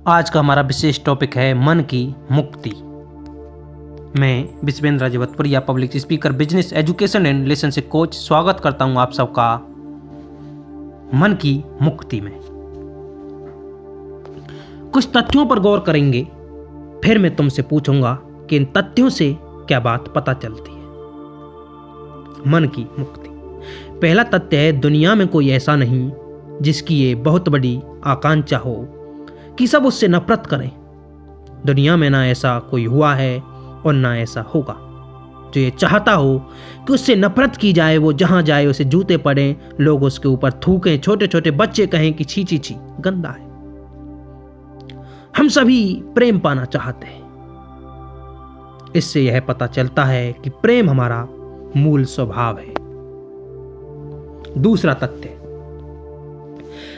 आज का हमारा विशेष टॉपिक है मन की मुक्ति। मैं Vishvendra Rajawatpuria, public speaker, business education and relationship coach, स्वागत करता हूं आप सबका मन की मुक्ति में। कुछ तथ्यों पर गौर करेंगे, फिर मैं तुमसे पूछूंगा कि इन तथ्यों से क्या बात पता चलती है। मन की मुक्ति। पहला तथ्य है, दुनिया में कोई ऐसा नहीं जिसकी ये बहुत बड़ी आकांक्षा हो कि सब उससे नफरत करें। दुनिया में ना ऐसा कोई हुआ है और ना ऐसा होगा जो ये चाहता हो कि उससे नफरत की जाए। वो जहां जाए उसे जूते पड़े, लोग उसके ऊपर थूकें, छोटे छोटे बच्चे कहें कि छी छी छी, गंदा है। हम सभी प्रेम पाना चाहते हैं। इससे यह पता चलता है कि प्रेम हमारा मूल स्वभाव है। दूसरा तथ्य,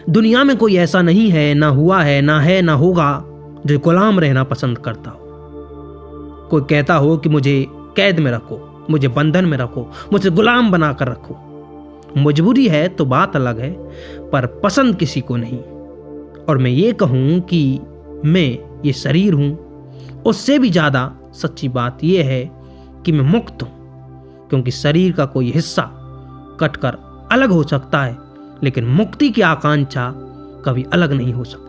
दुनिया में कोई ऐसा नहीं है, ना हुआ है, ना होगा जो गुलाम रहना पसंद करता हो। कोई कहता हो कि मुझे कैद में रखो, मुझे बंधन में रखो, मुझे गुलाम बनाकर रखो। मजबूरी है तो बात अलग है, पर पसंद किसी को नहीं। और मैं ये कहूं कि मैं ये शरीर हूं, उससे भी ज्यादा सच्ची बात यह है कि मैं मुक्त हूं, क्योंकि शरीर का कोई हिस्सा कटकर अलग हो सकता है, लेकिन मुक्ति की आकांक्षा कभी अलग नहीं हो सकती।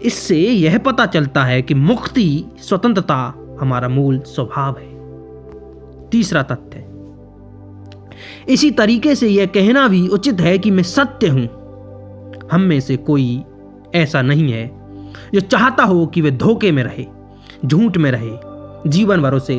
इससे यह पता चलता है कि मुक्ति, स्वतंत्रता हमारा मूल स्वभाव है। तीसरा तथ्य, इसी तरीके से यह कहना भी उचित है कि मैं सत्य हूं। हम में से कोई ऐसा नहीं है जो चाहता हो कि वे धोखे में रहे, झूठ में रहे, जीवन भर उसे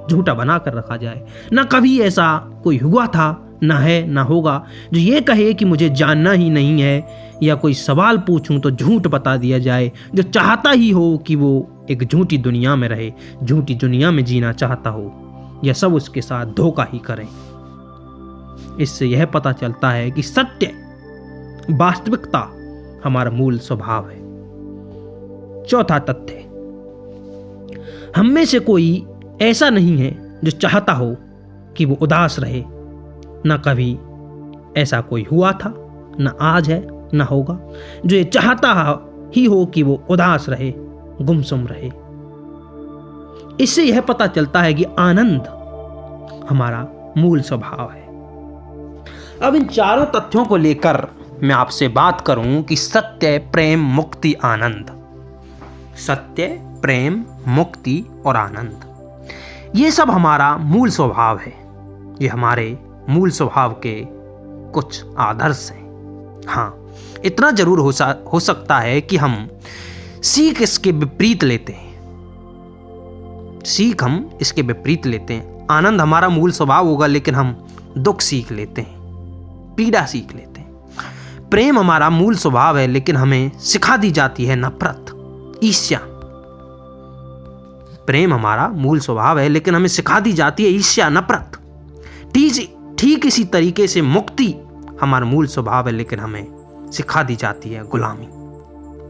झूठा बनाकर रखा जाए। ना कभी ऐसा कोई हुआ था, ना है, ना होगा जो ये कहे कि मुझे जानना ही नहीं है, या कोई सवाल पूछूं तो झूठ बता दिया जाए। जो चाहता ही हो कि वो एक झूठी दुनिया में रहे, झूठी दुनिया में जीना चाहता हो, या सब उसके साथ धोखा ही करें। इससे यह पता चलता है कि सत्य, वास्तविकता हमारा मूल स्वभाव है। चौथा तथ्य, हम में से कोई ऐसा नहीं है जो चाहता हो कि वो उदास रहे। ना कभी ऐसा कोई हुआ था, ना आज है, ना होगा जो ये चाहता ही हो कि वो उदास रहे, गुमसुम रहे। इससे यह पता चलता है कि आनंद हमारा मूल स्वभाव है। अब इन चारों तथ्यों को लेकर मैं आपसे बात करूं कि सत्य, प्रेम, मुक्ति, आनंद। सत्य, प्रेम, मुक्ति और आनंद, ये सब हमारा मूल स्वभाव है। ये हमारे मूल स्वभाव के कुछ आदर्श हैं। हाँ, इतना जरूर हो सकता है कि हम सीख इसके विपरीत लेते हैं। सीख हम इसके विपरीत लेते हैं। आनंद हमारा मूल स्वभाव होगा, लेकिन हम दुख सीख लेते हैं, पीड़ा सीख लेते हैं। प्रेम हमारा मूल स्वभाव है, लेकिन हमें सिखा दी जाती है नफरत, ईर्ष्या। प्रेम हमारा मूल स्वभाव है, लेकिन हमें सिखा दी जाती है ईर्ष्या, नफरत। ठीक इसी तरीके से मुक्ति हमारा मूल स्वभाव है, लेकिन हमें सिखा दी जाती है गुलामी,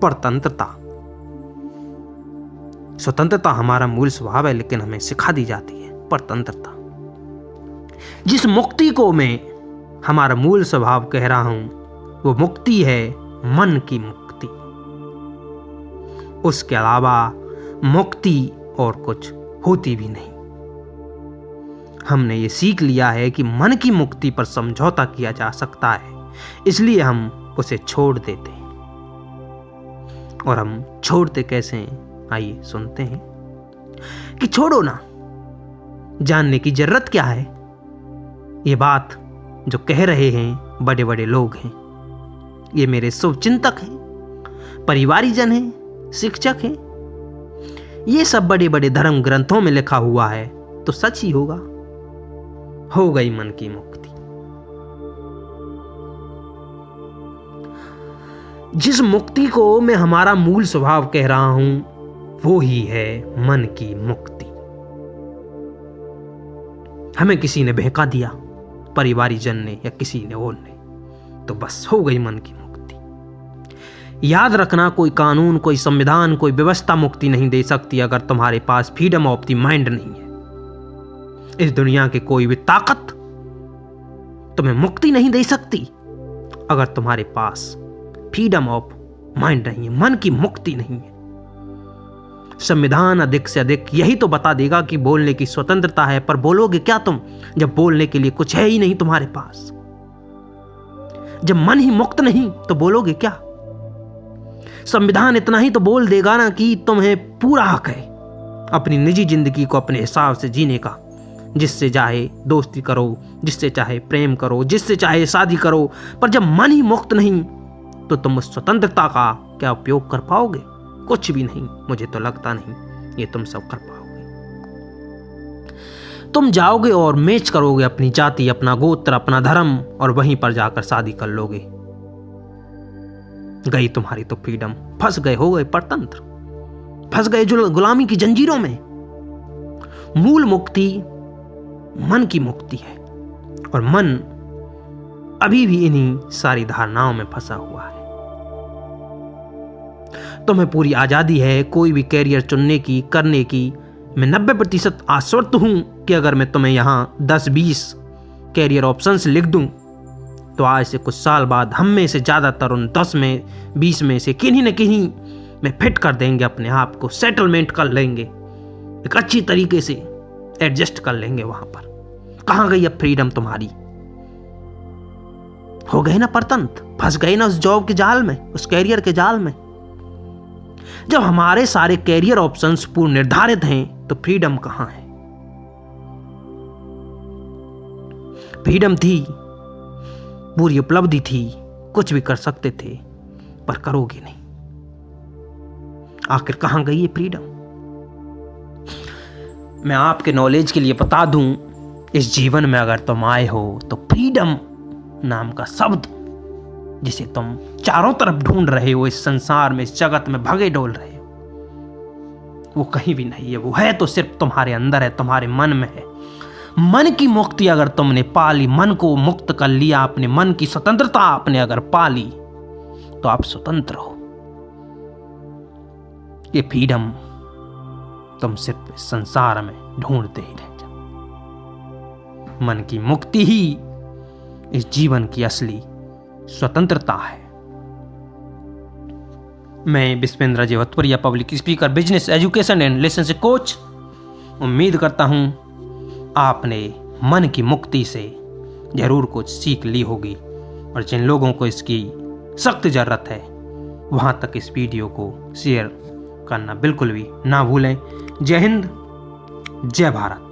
परतंत्रता। स्वतंत्रता हमारा मूल स्वभाव है, लेकिन हमें सिखा दी जाती है परतंत्रता। जिस मुक्ति को मैं हमारा मूल स्वभाव कह रहा हूं, वो मुक्ति है मन की मुक्ति। उसके अलावा मुक्ति और कुछ होती भी नहीं। हमने ये सीख लिया है कि मन की मुक्ति पर समझौता किया जा सकता है, इसलिए हम उसे छोड़ देते हैं। और हम छोड़ते कैसे हैं, आइए सुनते हैं कि छोड़ो ना, जानने की जरूरत क्या है। ये बात जो कह रहे हैं बड़े बड़े लोग हैं, ये मेरे शुभचिंतक हैं, परिवारीजन हैं, शिक्षक हैं। ये सब बड़े बड़े धर्म ग्रंथों में लिखा हुआ है, तो सच ही होगा। हो गई मन की मुक्ति। जिस मुक्ति को मैं हमारा मूल स्वभाव कह रहा हूं, वो ही है मन की मुक्ति। हमें किसी ने बहका दिया, परिवारीजन ने या किसी ने और ने, तो बस हो गई मन की मुक्ति। याद रखना, कोई कानून, कोई संविधान, कोई व्यवस्था मुक्ति नहीं दे सकती अगर तुम्हारे पास फ्रीडम ऑफ द माइंड नहीं है। इस दुनिया की कोई भी ताकत तुम्हें मुक्ति नहीं दे सकती अगर तुम्हारे पास फ्रीडम ऑफ माइंड नहीं है, मन की मुक्ति नहीं है। संविधान अधिक से अधिक यही तो बता देगा कि बोलने की स्वतंत्रता है, पर बोलोगे क्या तुम जब बोलने के लिए कुछ है ही नहीं तुम्हारे पास? जब मन ही मुक्त नहीं तो बोलोगे क्या? संविधान इतना ही तो बोल देगा ना कि तुम्हें पूरा हक है अपनी निजी जिंदगी को अपने हिसाब से जीने का, जिससे चाहे दोस्ती करो, जिससे चाहे प्रेम करो, जिससे चाहे शादी करो। पर जब मन ही मुक्त नहीं तो तुम उस स्वतंत्रता का क्या उपयोग कर पाओगे? कुछ भी नहीं। मुझे तो लगता नहीं ये तुम सब कर पाओगे। तुम जाओगे और मैच करोगे अपनी जाति, अपना गोत्र, अपना धर्म, और वहीं पर जाकर शादी कर लोगे। गई तुम्हारी तो फ्रीडम। फंस गए, हो गए परतंत्र, फंस गए जो गुलामी की जंजीरों में। मूल मुक्ति मन की मुक्ति है, और मन अभी भी इन्हीं सारी धारणाओं में फंसा हुआ है। तुम्हें पूरी आजादी है कोई भी कैरियर चुनने की, करने की। मैं 90% आश्वस्त हूं कि अगर मैं तुम्हें यहां 10-20 कैरियर ऑप्शंस लिख दूं तो आज से कुछ साल बाद हम में से ज्यादातर उन 10 में 20 में से किन्हीं न किन्हीं में फिट कर देंगे अपने आप को, सेटलमेंट कर लेंगे, एक अच्छी तरीके से एडजस्ट कर लेंगे वहां पर। कहां गई अब फ्रीडम तुम्हारी? हो गए ना परतंत्र, फंस गए ना उस जॉब के जाल में, उस कैरियर के जाल में। जब हमारे सारे कैरियर ऑप्शंस पूर्व निर्धारित हैं तो फ्रीडम कहां है? फ्रीडम थी, पूरी उपलब्धि थी, कुछ भी कर सकते थे, पर करोगे नहीं। आखिर कहां गई ये फ्रीडम? मैं आपके नॉलेज के लिए बता दूं, इस जीवन में अगर तुम आए हो तो फ्रीडम नाम का शब्द जिसे तुम चारों तरफ ढूंढ रहे हो, इस संसार में, इस जगत में भगे डोल रहे हो, वो कहीं भी नहीं है। वो है तो सिर्फ तुम्हारे अंदर है, तुम्हारे मन में है। मन की मुक्ति अगर तुमने पा ली, मन को मुक्त कर लिया, अपने मन की स्वतंत्रता आपने अगर पा ली, तो आप स्वतंत्र हो। ये फ्रीडम तुम सिर्फ इस संसार में ढूंढते ही रह जाओ। मन की मुक्ति ही इस जीवन की असली स्वतंत्रता है। मैं Vispendra Ajay Bhatpuria, public speaker, business, education and relationship coach. उम्मीद करता हूं आपने मन की मुक्ति से जरूर कुछ सीख ली होगी, और जिन लोगों को इसकी सख्त जरूरत है वहां तक इस वीडियो को शेयर करना बिल्कुल भी ना भूलें। जय हिंद, जय भारत।